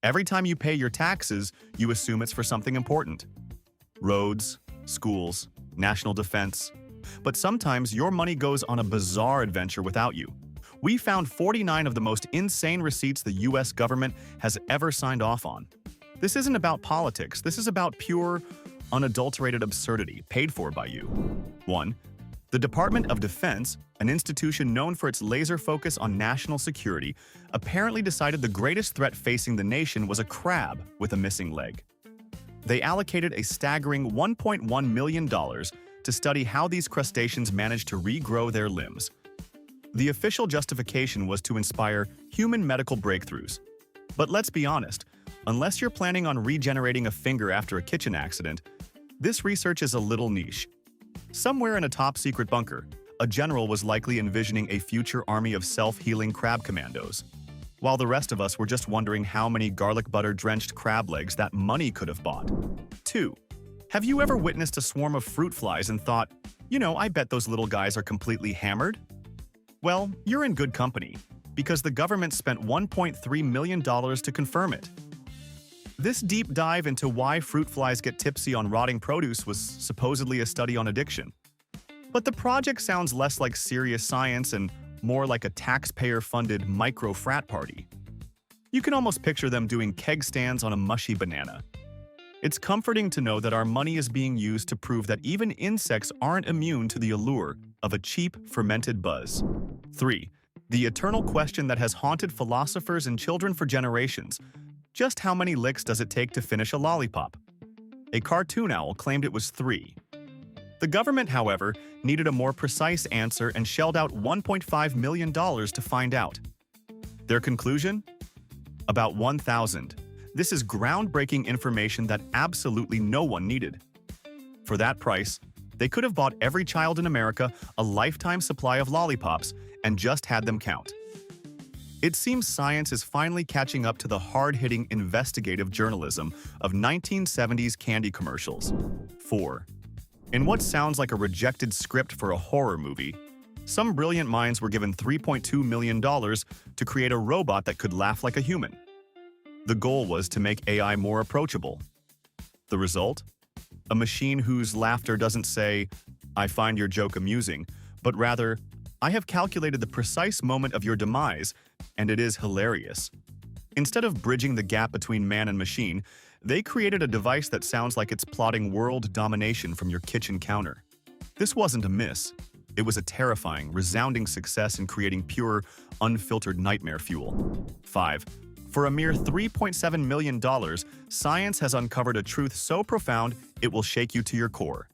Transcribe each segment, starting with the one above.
Every time you pay your taxes, you assume it's for something important. Roads, schools, national defense. But sometimes your money goes on a bizarre adventure without you. We found 49 of the most insane receipts the US government has ever signed off on. This isn't about politics, this is about pure, unadulterated absurdity paid for by you. 1. The Department of Defense, an institution known for its laser focus on national security, apparently decided the greatest threat facing the nation was a crab with a missing leg. They allocated a staggering $1.1 million to study how these crustaceans managed to regrow their limbs. The official justification was to inspire human medical breakthroughs. But let's be honest, unless you're planning on regenerating a finger after a kitchen accident, this research is a little niche. Somewhere in a top-secret bunker, a general was likely envisioning a future army of self-healing crab commandos, while the rest of us were just wondering how many garlic butter-drenched crab legs that money could have bought. 2. Have you ever witnessed a swarm of fruit flies and thought, I bet those little guys are completely hammered? Well, you're in good company, because the government spent $1.3 million to confirm it. This deep dive into why fruit flies get tipsy on rotting produce was supposedly a study on addiction. But the project sounds less like serious science and more like a taxpayer-funded micro-frat party. You can almost picture them doing keg stands on a mushy banana. It's comforting to know that our money is being used to prove that even insects aren't immune to the allure of a cheap, fermented buzz. 3. The eternal question that has haunted philosophers and children for generations. Just how many licks does it take to finish a lollipop? A cartoon owl claimed it was 3. The government, however, needed a more precise answer and shelled out $1.5 million to find out. Their conclusion? About 1,000. This is groundbreaking information that absolutely no one needed. For that price, they could have bought every child in America a lifetime supply of lollipops and just had them count. It seems science is finally catching up to the hard-hitting investigative journalism of 1970s candy commercials. 4. In what sounds like a rejected script for a horror movie, some brilliant minds were given $3.2 million to create a robot that could laugh like a human. The goal was to make AI more approachable. The result? A machine whose laughter doesn't say, "I find your joke amusing," but rather, "I have calculated the precise moment of your demise, and it is hilarious." Instead of bridging the gap between man and machine, they created a device that sounds like it's plotting world domination from your kitchen counter. This wasn't a miss. It was a terrifying, resounding success in creating pure, unfiltered nightmare fuel. 5. For a mere $3.7 million, science has uncovered a truth so profound it will shake you to your core.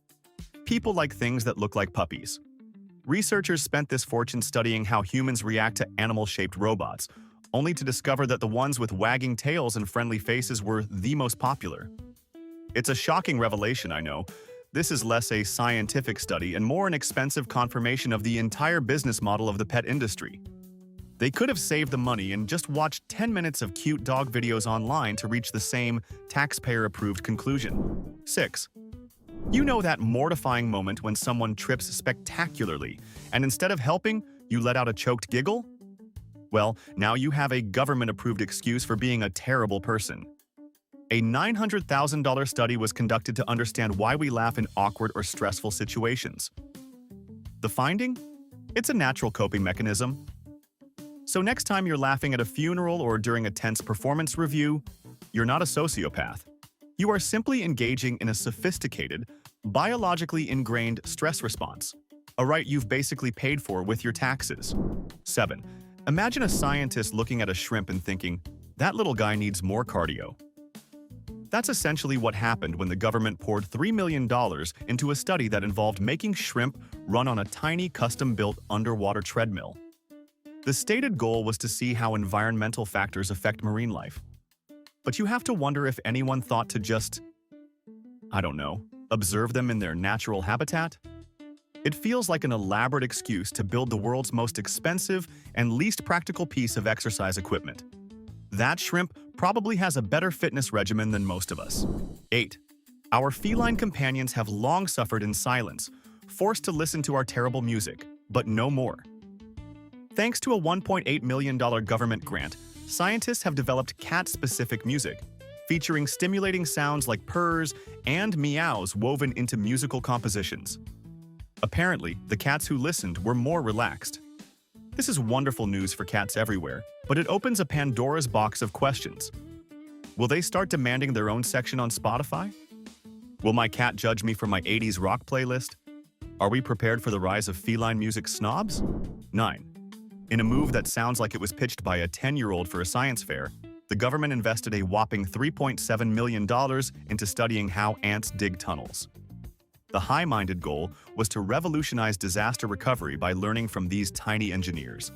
People like things that look like puppies. Researchers spent this fortune studying how humans react to animal-shaped robots, only to discover that the ones with wagging tails and friendly faces were the most popular. It's a shocking revelation, I know. This is less a scientific study and more an expensive confirmation of the entire business model of the pet industry. They could have saved the money and just watched 10 minutes of cute dog videos online to reach the same taxpayer-approved conclusion. 6. You know that mortifying moment when someone trips spectacularly, and instead of helping, you let out a choked giggle? Well, now you have a government-approved excuse for being a terrible person. A $900,000 study was conducted to understand why we laugh in awkward or stressful situations. The finding? It's a natural coping mechanism. So next time you're laughing at a funeral or during a tense performance review, you're not a sociopath. You are simply engaging in a sophisticated, biologically ingrained stress response, a right you've basically paid for with your taxes. 7. Imagine a scientist looking at a shrimp and thinking, "That little guy needs more cardio." That's essentially what happened when the government poured $3 million into a study that involved making shrimp run on a tiny custom-built underwater treadmill. The stated goal was to see how environmental factors affect marine life. But you have to wonder if anyone thought to just, observe them in their natural habitat? It feels like an elaborate excuse to build the world's most expensive and least practical piece of exercise equipment. That shrimp probably has a better fitness regimen than most of us. 8. Our feline companions have long suffered in silence, forced to listen to our terrible music, but no more. Thanks to a $1.8 million government grant, scientists have developed cat-specific music, featuring stimulating sounds like purrs and meows woven into musical compositions. Apparently, the cats who listened were more relaxed. This is wonderful news for cats everywhere, but it opens a Pandora's box of questions. Will they start demanding their own section on Spotify? Will my cat judge me for my 80s rock playlist? Are we prepared for the rise of feline music snobs? 9. In a move that sounds like it was pitched by a 10-year-old for a science fair, the government invested a whopping $3.7 million into studying how ants dig tunnels. The high-minded goal was to revolutionize disaster recovery by learning from these tiny engineers.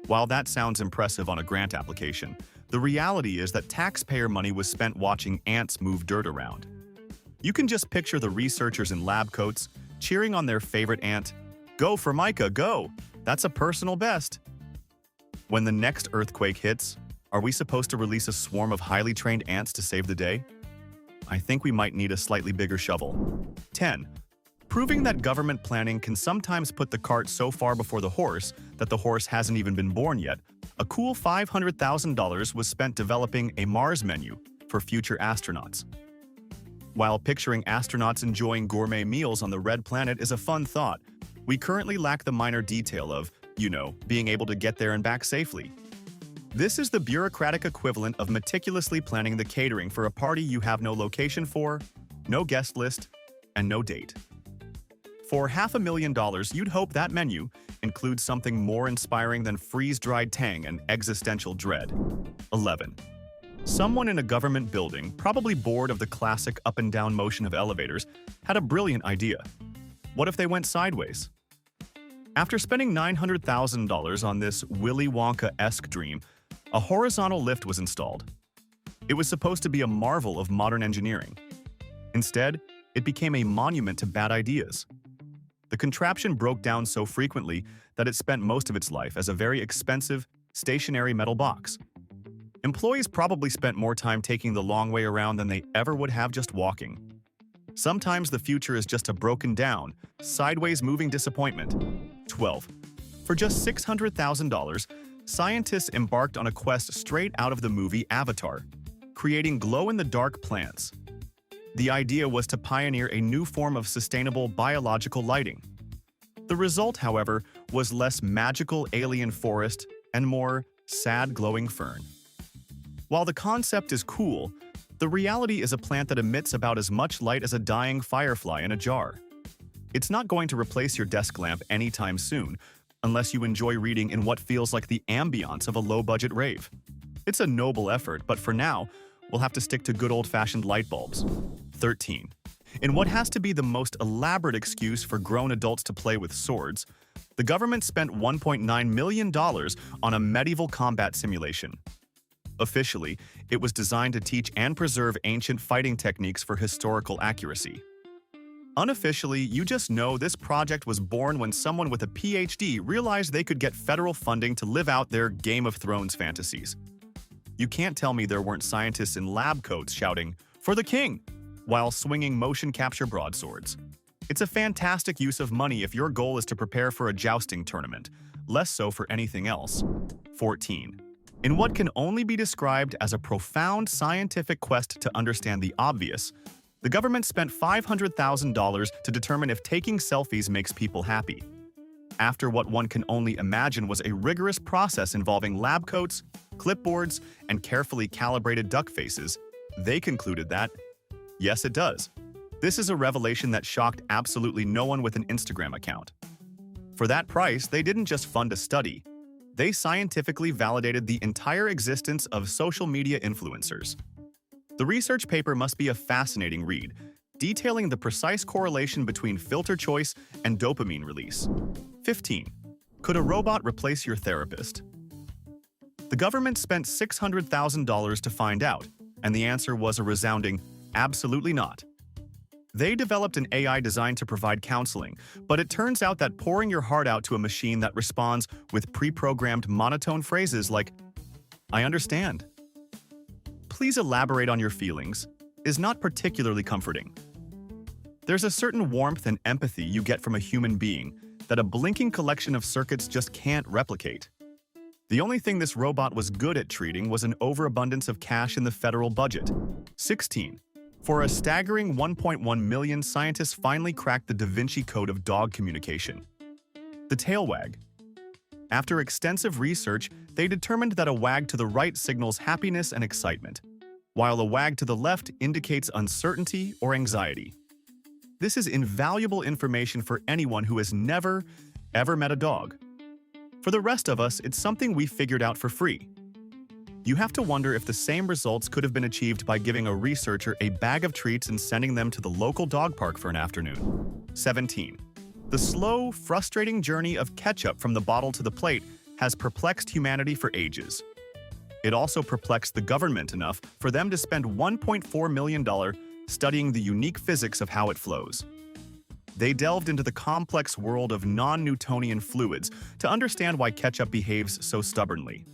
While that sounds impressive on a grant application, the reality is that taxpayer money was spent watching ants move dirt around. You can just picture the researchers in lab coats cheering on their favorite ant. Go Formica, go! That's a personal best. When the next earthquake hits, are we supposed to release a swarm of highly trained ants to save the day? I think we might need a slightly bigger shovel. 10. Proving that government planning can sometimes put the cart so far before the horse that the horse hasn't even been born yet, a cool $500,000 was spent developing a Mars menu for future astronauts. While picturing astronauts enjoying gourmet meals on the red planet is a fun thought, we currently lack the minor detail of, being able to get there and back safely. This is the bureaucratic equivalent of meticulously planning the catering for a party you have no location for, no guest list, and no date. For $500,000, you'd hope that menu includes something more inspiring than freeze-dried tang and existential dread. 11. Someone in a government building, probably bored of the classic up-and-down motion of elevators, had a brilliant idea. What if they went sideways? After spending $900,000 on this Willy Wonka-esque dream, a horizontal lift was installed. It was supposed to be a marvel of modern engineering. Instead, it became a monument to bad ideas. The contraption broke down so frequently that it spent most of its life as a very expensive, stationary metal box. Employees probably spent more time taking the long way around than they ever would have just walking. Sometimes the future is just a broken down, sideways moving disappointment. 12. For just $600,000, scientists embarked on a quest straight out of the movie Avatar, creating glow-in-the-dark plants. The idea was to pioneer a new form of sustainable biological lighting. The result, however, was less magical alien forest and more sad glowing fern. While the concept is cool, the reality is a plant that emits about as much light as a dying firefly in a jar. It's not going to replace your desk lamp anytime soon, unless you enjoy reading in what feels like the ambiance of a low-budget rave. It's a noble effort, but for now, we'll have to stick to good old-fashioned light bulbs. 13. In what has to be the most elaborate excuse for grown adults to play with swords, the government spent $1.9 million on a medieval combat simulation. Officially, it was designed to teach and preserve ancient fighting techniques for historical accuracy. Unofficially, you just know this project was born when someone with a PhD realized they could get federal funding to live out their Game of Thrones fantasies. You can't tell me there weren't scientists in lab coats shouting, "For the king!" while swinging motion capture broadswords. It's a fantastic use of money if your goal is to prepare for a jousting tournament, less so for anything else. 14. In what can only be described as a profound scientific quest to understand the obvious, the government spent $500,000 to determine if taking selfies makes people happy. After what one can only imagine was a rigorous process involving lab coats, clipboards, and carefully calibrated duck faces, they concluded that, yes, it does. This is a revelation that shocked absolutely no one with an Instagram account. For that price, they didn't just fund a study. They scientifically validated the entire existence of social media influencers. The research paper must be a fascinating read, detailing the precise correlation between filter choice and dopamine release. 15. Could a robot replace your therapist? The government spent $600,000 to find out, and the answer was a resounding, absolutely not. They developed an AI designed to provide counseling, but it turns out that pouring your heart out to a machine that responds with pre-programmed monotone phrases like, "I understand. Please elaborate on your feelings," is not particularly comforting. There's a certain warmth and empathy you get from a human being that a blinking collection of circuits just can't replicate. The only thing this robot was good at treating was an overabundance of cash in the federal budget. 16. For a staggering 1.1 million, scientists finally cracked the Da Vinci Code of dog communication. The tail wag. After extensive research, they determined that a wag to the right signals happiness and excitement, while a wag to the left indicates uncertainty or anxiety. This is invaluable information for anyone who has never, ever met a dog. For the rest of us, it's something we figured out for free. You have to wonder if the same results could have been achieved by giving a researcher a bag of treats and sending them to the local dog park for an afternoon. 17. The slow, frustrating journey of ketchup from the bottle to the plate has perplexed humanity for ages. It also perplexed the government enough for them to spend $1.4 million studying the unique physics of how it flows. They delved into the complex world of non-Newtonian fluids to understand why ketchup behaves so stubbornly.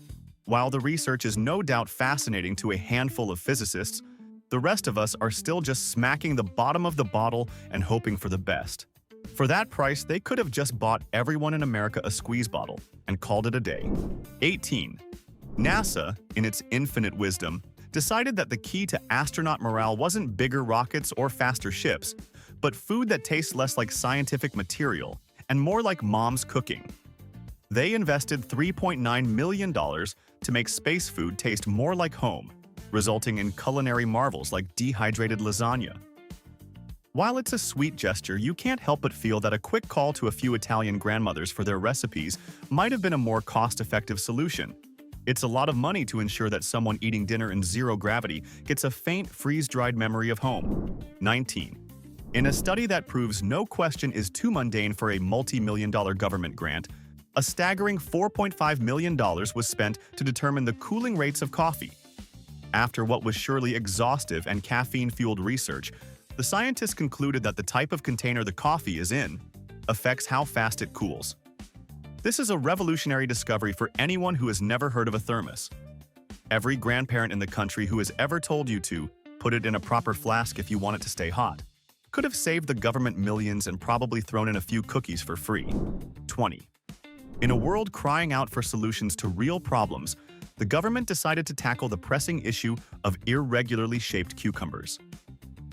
While the research is no doubt fascinating to a handful of physicists, the rest of us are still just smacking the bottom of the bottle and hoping for the best. For that price, they could have just bought everyone in America a squeeze bottle and called it a day. 18. NASA, in its infinite wisdom, decided that the key to astronaut morale wasn't bigger rockets or faster ships, but food that tastes less like scientific material and more like mom's cooking. They invested $3.9 million to make space food taste more like home, resulting in culinary marvels like dehydrated lasagna. While it's a sweet gesture, you can't help but feel that a quick call to a few Italian grandmothers for their recipes might have been a more cost-effective solution. It's a lot of money to ensure that someone eating dinner in zero gravity gets a faint, freeze-dried memory of home. 19. In a study that proves no question is too mundane for a multi-million-dollar government grant, a staggering $4.5 million was spent to determine the cooling rates of coffee. After what was surely exhaustive and caffeine-fueled research, the scientists concluded that the type of container the coffee is in affects how fast it cools. This is a revolutionary discovery for anyone who has never heard of a thermos. Every grandparent in the country who has ever told you to put it in a proper flask if you want it to stay hot could have saved the government millions and probably thrown in a few cookies for free. 20. In a world crying out for solutions to real problems, the government decided to tackle the pressing issue of irregularly shaped cucumbers.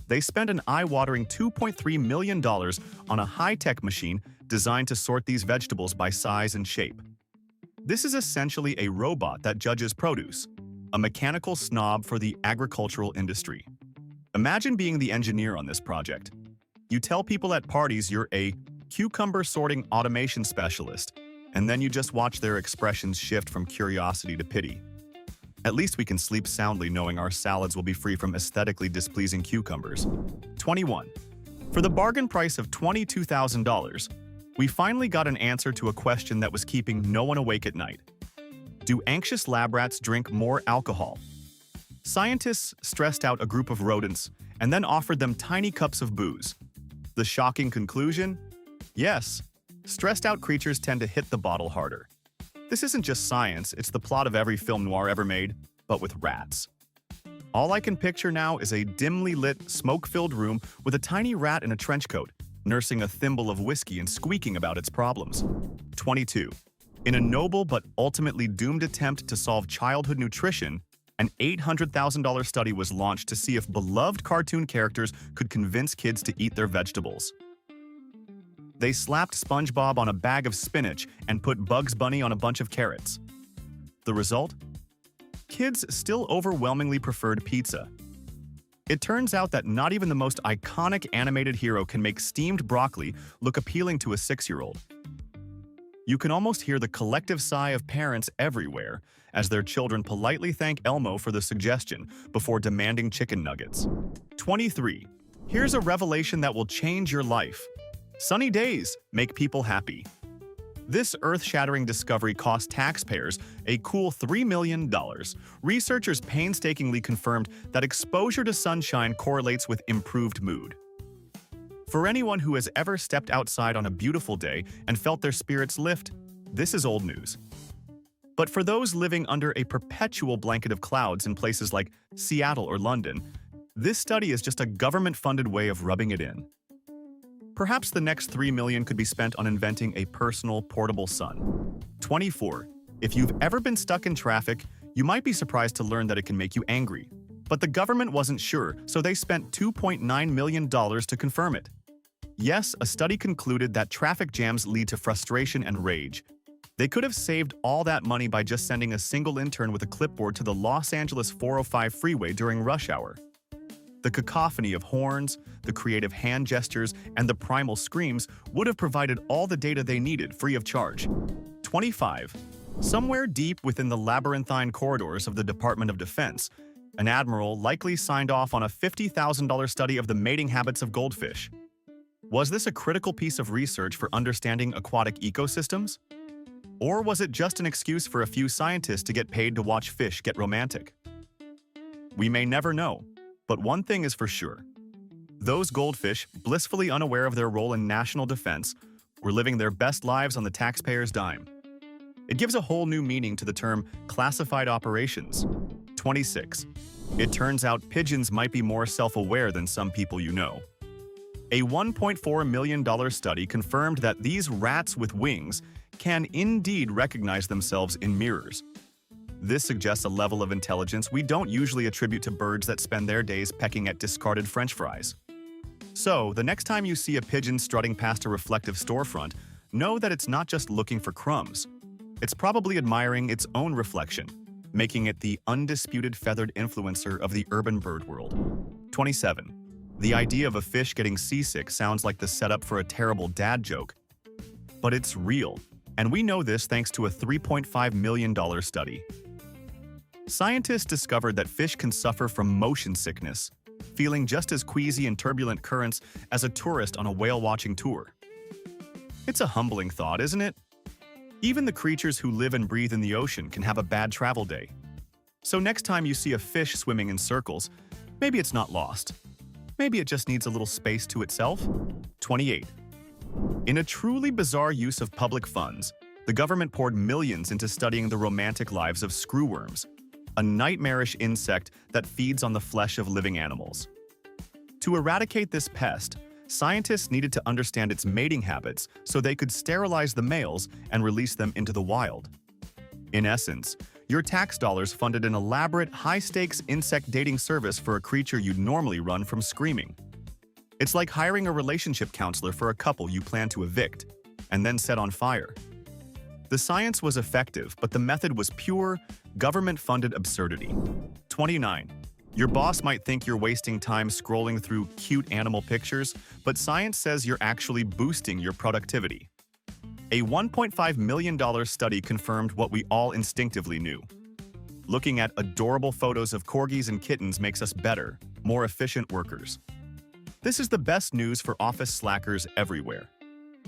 They spent an eye-watering $2.3 million on a high-tech machine designed to sort these vegetables by size and shape. This is essentially a robot that judges produce, a mechanical snob for the agricultural industry. Imagine being the engineer on this project. You tell people at parties you're a cucumber sorting automation specialist, and then you just watch their expressions shift from curiosity to pity. At least we can sleep soundly knowing our salads will be free from aesthetically displeasing cucumbers. 21. For the bargain price of $22,000, we finally got an answer to a question that was keeping no one awake at night. Do anxious lab rats drink more alcohol? Scientists stressed out a group of rodents and then offered them tiny cups of booze. The shocking conclusion? Yes, stressed out creatures tend to hit the bottle harder. This isn't just science, it's the plot of every film noir ever made, but with rats. All I can picture now is a dimly lit, smoke-filled room with a tiny rat in a trench coat, nursing a thimble of whiskey and squeaking about its problems. 22. In a noble but ultimately doomed attempt to solve childhood nutrition, an $800,000 study was launched to see if beloved cartoon characters could convince kids to eat their vegetables. They slapped SpongeBob on a bag of spinach and put Bugs Bunny on a bunch of carrots. The result? Kids still overwhelmingly preferred pizza. It turns out that not even the most iconic animated hero can make steamed broccoli look appealing to a 6-year-old. You can almost hear the collective sigh of parents everywhere as their children politely thank Elmo for the suggestion before demanding chicken nuggets. 23. Here's a revelation that will change your life. Sunny days make people happy. This earth-shattering discovery cost taxpayers a cool $3 million. Researchers painstakingly confirmed that exposure to sunshine correlates with improved mood. For anyone who has ever stepped outside on a beautiful day and felt their spirits lift, this is old news. But for those living under a perpetual blanket of clouds in places like Seattle or London, this study is just a government-funded way of rubbing it in. Perhaps the next $3 million could be spent on inventing a personal, portable sun. 24. If you've ever been stuck in traffic, you might be surprised to learn that it can make you angry. But the government wasn't sure, so they spent $2.9 million to confirm it. Yes, a study concluded that traffic jams lead to frustration and rage. They could have saved all that money by just sending a single intern with a clipboard to the Los Angeles 405 freeway during rush hour. The cacophony of horns, the creative hand gestures, and the primal screams would have provided all the data they needed free of charge. 25. Somewhere deep within the labyrinthine corridors of the Department of Defense, an admiral likely signed off on a $50,000 study of the mating habits of goldfish. Was this a critical piece of research for understanding aquatic ecosystems? Or was it just an excuse for a few scientists to get paid to watch fish get romantic? We may never know, but one thing is for sure. Those goldfish, blissfully unaware of their role in national defense, were living their best lives on the taxpayer's dime. It gives a whole new meaning to the term classified operations. 26. It turns out pigeons might be more self-aware than some people you know. A $1.4 million study confirmed that these rats with wings can indeed recognize themselves in mirrors. This suggests a level of intelligence we don't usually attribute to birds that spend their days pecking at discarded French fries. So, the next time you see a pigeon strutting past a reflective storefront, know that it's not just looking for crumbs. It's probably admiring its own reflection, making it the undisputed feathered influencer of the urban bird world. 27. The idea of a fish getting seasick sounds like the setup for a terrible dad joke. But it's real, and we know this thanks to a $3.5 million study. Scientists discovered that fish can suffer from motion sickness, feeling just as queasy in turbulent currents as a tourist on a whale-watching tour. It's a humbling thought, isn't it? Even the creatures who live and breathe in the ocean can have a bad travel day. So next time you see a fish swimming in circles, maybe it's not lost. Maybe it just needs a little space to itself. 28. In a truly bizarre use of public funds, the government poured millions into studying the romantic lives of screwworms, a nightmarish insect that feeds on the flesh of living animals. To eradicate this pest, scientists needed to understand its mating habits so they could sterilize the males and release them into the wild. In essence, your tax dollars funded an elaborate, high-stakes insect dating service for a creature you'd normally run from screaming. It's like hiring a relationship counselor for a couple you plan to evict, and then set on fire. The science was effective, but the method was pure, government-funded absurdity. 29. Your boss might think you're wasting time scrolling through cute animal pictures, but science says you're actually boosting your productivity. A $1.5 million study confirmed what we all instinctively knew. Looking at adorable photos of corgis and kittens makes us better, more efficient workers. This is the best news for office slackers everywhere.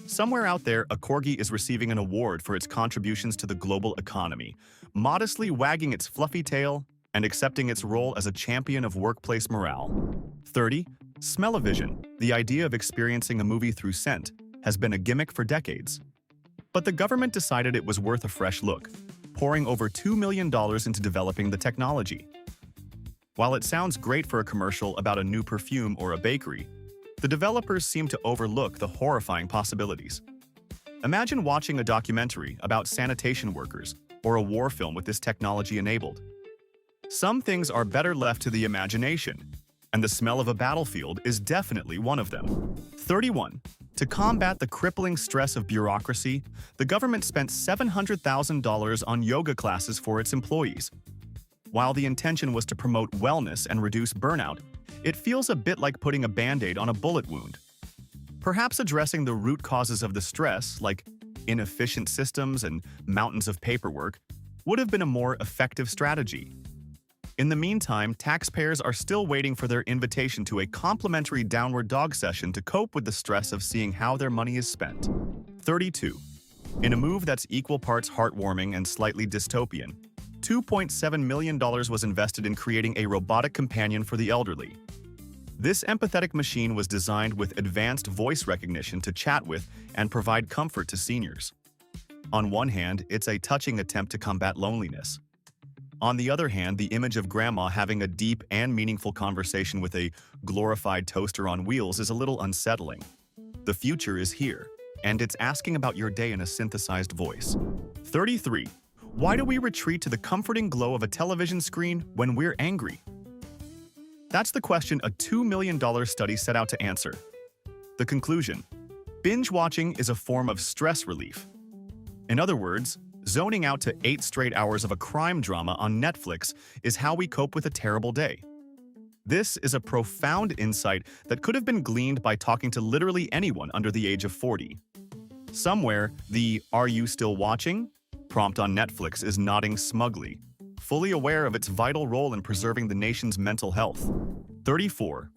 Somewhere out there, a corgi is receiving an award for its contributions to the global economy, modestly wagging its fluffy tail and accepting its role as a champion of workplace morale. 30. Smell-o-vision, the idea of experiencing a movie through scent, has been a gimmick for decades. But the government decided it was worth a fresh look, pouring over $2 million into developing the technology. While it sounds great for a commercial about a new perfume or a bakery, the developers seem to overlook the horrifying possibilities. Imagine watching a documentary about sanitation workers or a war film with this technology enabled. Some things are better left to the imagination, and the smell of a battlefield is definitely one of them. 31. To combat the crippling stress of bureaucracy, the government spent $700,000 on yoga classes for its employees. While the intention was to promote wellness and reduce burnout, it feels a bit like putting a band-aid on a bullet wound. Perhaps addressing the root causes of the stress, like inefficient systems and mountains of paperwork, would have been a more effective strategy. In the meantime, taxpayers are still waiting for their invitation to a complimentary downward dog session to cope with the stress of seeing how their money is spent. 32. In a move that's equal parts heartwarming and slightly dystopian, $2.7 million was invested in creating a robotic companion for the elderly. This empathetic machine was designed with advanced voice recognition to chat with and provide comfort to seniors. On one hand, it's a touching attempt to combat loneliness. On the other hand, the image of grandma having a deep and meaningful conversation with a glorified toaster on wheels is a little unsettling. The future is here, and it's asking about your day in a synthesized voice. 33. Why do we retreat to the comforting glow of a television screen when we're angry? That's the question a $2 million study set out to answer. The conclusion: binge watching is a form of stress relief. In other words, zoning out to 8 straight hours of a crime drama on Netflix is how we cope with a terrible day. This is a profound insight that could have been gleaned by talking to literally anyone under the age of 40. Somewhere, the "Are you still watching?" prompt on Netflix is nodding smugly, fully aware of its vital role in preserving the nation's mental health. 34.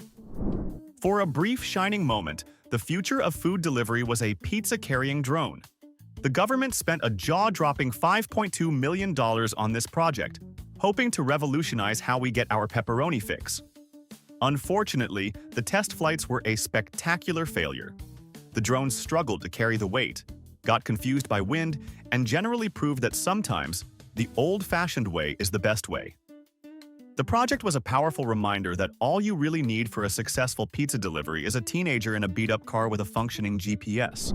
For a brief shining moment, the future of food delivery was a pizza-carrying drone. The government spent a jaw-dropping $5.2 million on this project, hoping to revolutionize how we get our pepperoni fix. Unfortunately, the test flights were a spectacular failure. The drones struggled to carry the weight, got confused by wind, and generally proved that sometimes the old-fashioned way is the best way. The project was a powerful reminder that all you really need for a successful pizza delivery is a teenager in a beat-up car with a functioning GPS.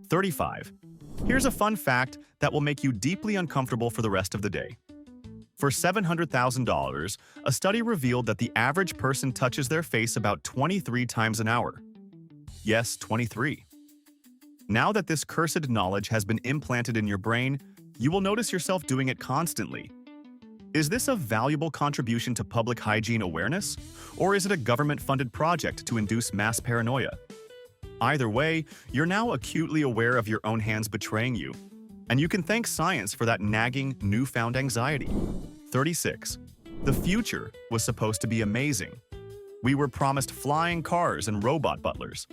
35. Here's a fun fact that will make you deeply uncomfortable for the rest of the day. For $700,000, a study revealed that the average person touches their face about 23 times an hour. Yes, 23. Now that this cursed knowledge has been implanted in your brain, you will notice yourself doing it constantly. Is this a valuable contribution to public hygiene awareness, or is it a government-funded project to induce mass paranoia? Either way, you're now acutely aware of your own hands betraying you, and you can thank science for that nagging, newfound anxiety. 36. The future was supposed to be amazing. We were promised flying cars and robot butlers.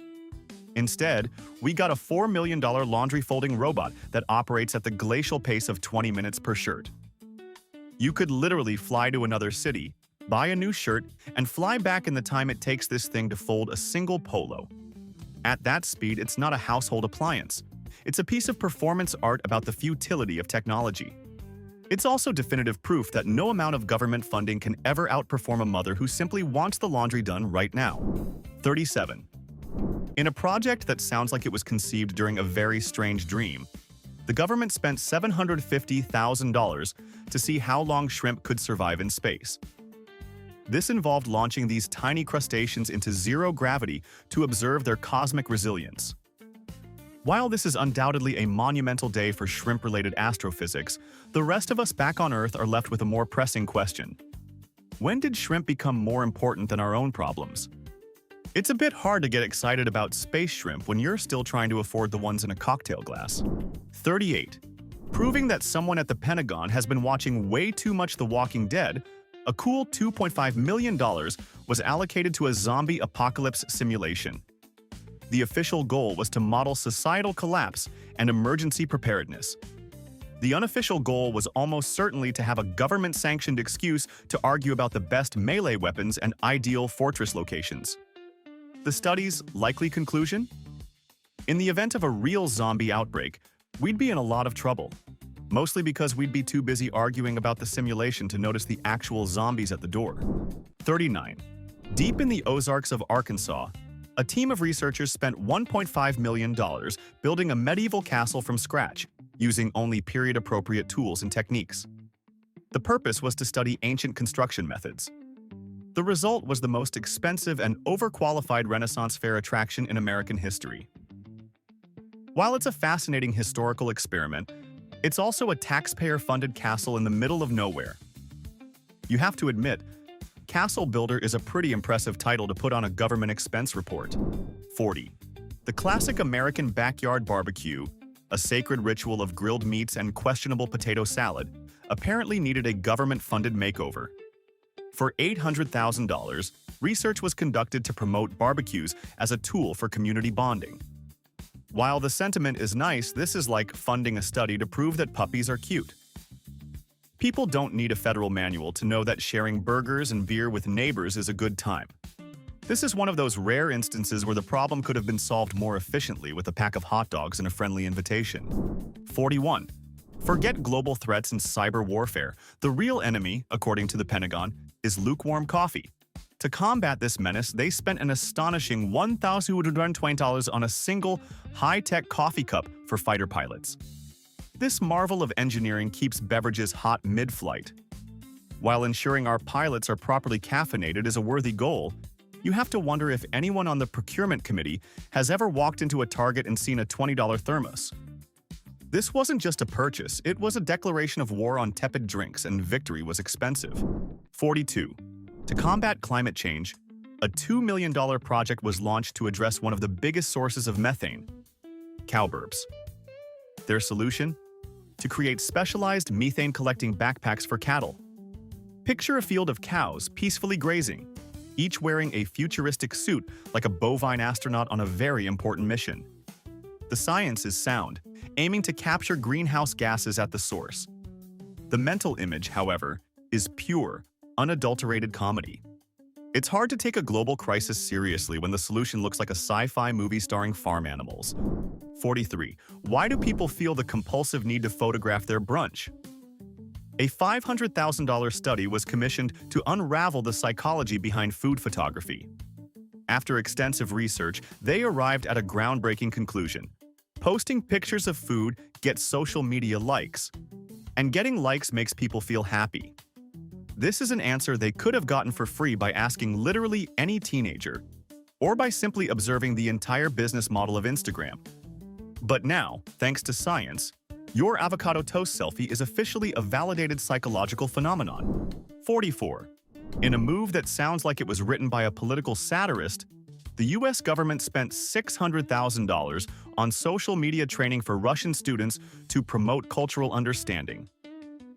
Instead, we got a $4 million laundry folding robot that operates at the glacial pace of 20 minutes per shirt. You could literally fly to another city, buy a new shirt, and fly back in the time it takes this thing to fold a single polo. At that speed, it's not a household appliance. It's a piece of performance art about the futility of technology. It's also definitive proof that no amount of government funding can ever outperform a mother who simply wants the laundry done right now. 37. In a project that sounds like it was conceived during a very strange dream, the government spent $750,000 to see how long shrimp could survive in space. This involved launching these tiny crustaceans into zero gravity to observe their cosmic resilience. While this is undoubtedly a monumental day for shrimp-related astrophysics, the rest of us back on Earth are left with a more pressing question. When did shrimp become more important than our own problems? It's a bit hard to get excited about space shrimp when you're still trying to afford the ones in a cocktail glass. 38. Proving that someone at the Pentagon has been watching way too much The Walking Dead, a cool $2.5 million was allocated to a zombie apocalypse simulation. The official goal was to model societal collapse and emergency preparedness. The unofficial goal was almost certainly to have a government-sanctioned excuse to argue about the best melee weapons and ideal fortress locations. The study's likely conclusion? In the event of a real zombie outbreak, we'd be in a lot of trouble. Mostly because we'd be too busy arguing about the simulation to notice the actual zombies at the door. 39. Deep in the Ozarks of Arkansas, a team of researchers spent $1.5 million building a medieval castle from scratch, using only period-appropriate tools and techniques. The purpose was to study ancient construction methods. The result was the most expensive and overqualified Renaissance fair attraction in American history. While it's a fascinating historical experiment, it's also a taxpayer-funded castle in the middle of nowhere. You have to admit, Castle Builder is a pretty impressive title to put on a government expense report. 40. The classic American backyard barbecue, a sacred ritual of grilled meats and questionable potato salad, apparently needed a government-funded makeover. For $800,000, research was conducted to promote barbecues as a tool for community bonding. While the sentiment is nice, this is like funding a study to prove that puppies are cute. People don't need a federal manual to know that sharing burgers and beer with neighbors is a good time. This is one of those rare instances where the problem could have been solved more efficiently with a pack of hot dogs and a friendly invitation. 41. Forget global threats and cyber warfare. The real enemy, according to the Pentagon, is lukewarm coffee. To combat this menace, they spent an astonishing $1,220 on a single high-tech coffee cup for fighter pilots. This marvel of engineering keeps beverages hot mid-flight. While ensuring our pilots are properly caffeinated is a worthy goal, you have to wonder if anyone on the procurement committee has ever walked into a Target and seen a $20 thermos. This wasn't just a purchase, it was a declaration of war on tepid drinks, and victory was expensive. 42. To combat climate change, a $2 million project was launched to address one of the biggest sources of methane: cow burps. Their solution? To create specialized methane-collecting backpacks for cattle. Picture a field of cows peacefully grazing, each wearing a futuristic suit like a bovine astronaut on a very important mission. The science is sound, aiming to capture greenhouse gases at the source. The mental image, however, is pure, unadulterated comedy. It's hard to take a global crisis seriously when the solution looks like a sci-fi movie starring farm animals. 43. Why do people feel the compulsive need to photograph their brunch? A $500,000 study was commissioned to unravel the psychology behind food photography. After extensive research, they arrived at a groundbreaking conclusion. Posting pictures of food gets social media likes, and getting likes makes people feel happy. This is an answer they could have gotten for free by asking literally any teenager, or by simply observing the entire business model of Instagram. But now, thanks to science, your avocado toast selfie is officially a validated psychological phenomenon. 44. In a move that sounds like it was written by a political satirist, the US government spent $600,000 on social media training for Russian students to promote cultural understanding.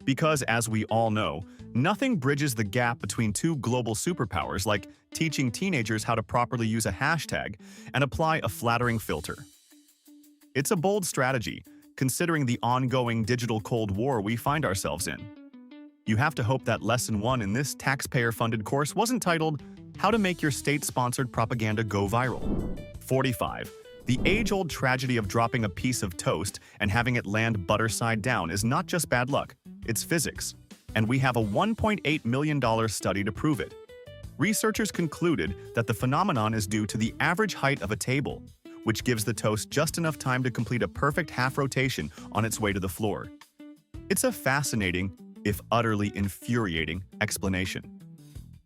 Because, as we all know, nothing bridges the gap between two global superpowers like teaching teenagers how to properly use a hashtag and apply a flattering filter. It's a bold strategy, considering the ongoing digital Cold War we find ourselves in. You have to hope that Lesson 1 in this taxpayer-funded course wasn't titled, How to Make Your State-Sponsored Propaganda Go Viral. 45. The age-old tragedy of dropping a piece of toast and having it land butter side down is not just bad luck, it's physics. And we have a $1.8 million study to prove it. Researchers concluded that the phenomenon is due to the average height of a table, which gives the toast just enough time to complete a perfect half rotation on its way to the floor. It's a fascinating, if utterly infuriating, explanation.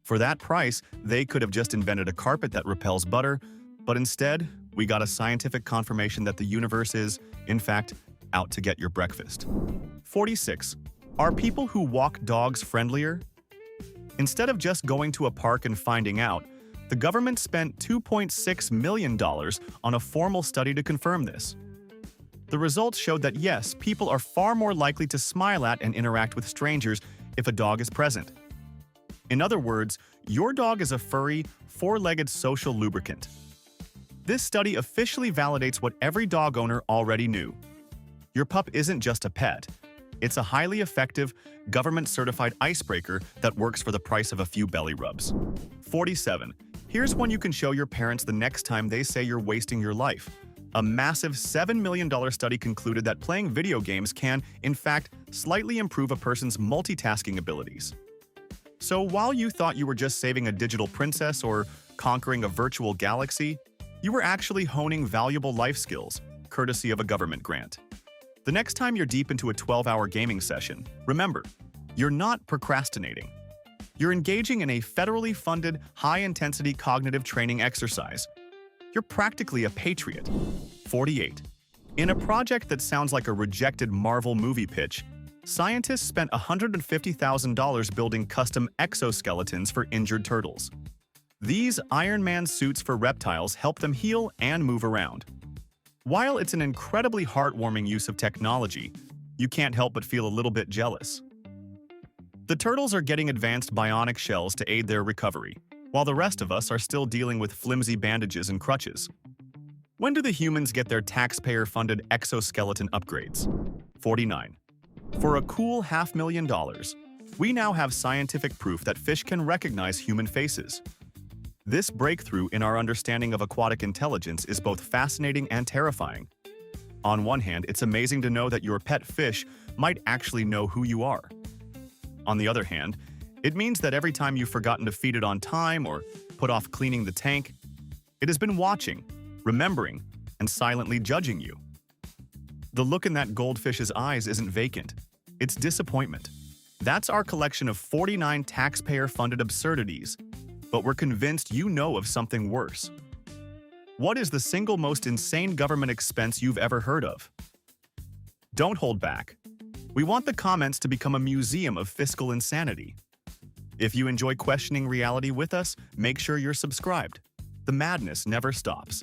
For that price, they could have just invented a carpet that repels butter, but instead, we got a scientific confirmation that the universe is, in fact, out to get your breakfast. 46. Are people who walk dogs friendlier? Instead of just going to a park and finding out, the government spent $2.6 million on a formal study to confirm this. The results showed that yes, people are far more likely to smile at and interact with strangers if a dog is present. In other words, your dog is a furry, four-legged social lubricant. This study officially validates what every dog owner already knew. Your pup isn't just a pet. It's a highly effective, government-certified icebreaker that works for the price of a few belly rubs. 47. Here's one you can show your parents the next time they say you're wasting your life. A massive $7 million study concluded that playing video games can, in fact, slightly improve a person's multitasking abilities. So while you thought you were just saving a digital princess or conquering a virtual galaxy, you were actually honing valuable life skills, courtesy of a government grant. The next time you're deep into a 12-hour gaming session, remember, you're not procrastinating. You're engaging in a federally funded, high-intensity cognitive training exercise. You're practically a patriot. 48. In a project that sounds like a rejected Marvel movie pitch, scientists spent $150,000 building custom exoskeletons for injured turtles. These Iron Man suits for reptiles help them heal and move around. While it's an incredibly heartwarming use of technology, you can't help but feel a little bit jealous. The turtles are getting advanced bionic shells to aid their recovery, while the rest of us are still dealing with flimsy bandages and crutches. When do the humans get their taxpayer-funded exoskeleton upgrades? 49. For a cool $500,000, we now have scientific proof that fish can recognize human faces. This breakthrough in our understanding of aquatic intelligence is both fascinating and terrifying. On one hand, it's amazing to know that your pet fish might actually know who you are. On the other hand, it means that every time you've forgotten to feed it on time or put off cleaning the tank, it has been watching, remembering, and silently judging you. The look in that goldfish's eyes isn't vacant. It's disappointment. That's our collection of 49 taxpayer-funded absurdities, but we're convinced you know of something worse. What is the single most insane government expense you've ever heard of? Don't hold back. We want the comments to become a museum of fiscal insanity. If you enjoy questioning reality with us, make sure you're subscribed. The madness never stops.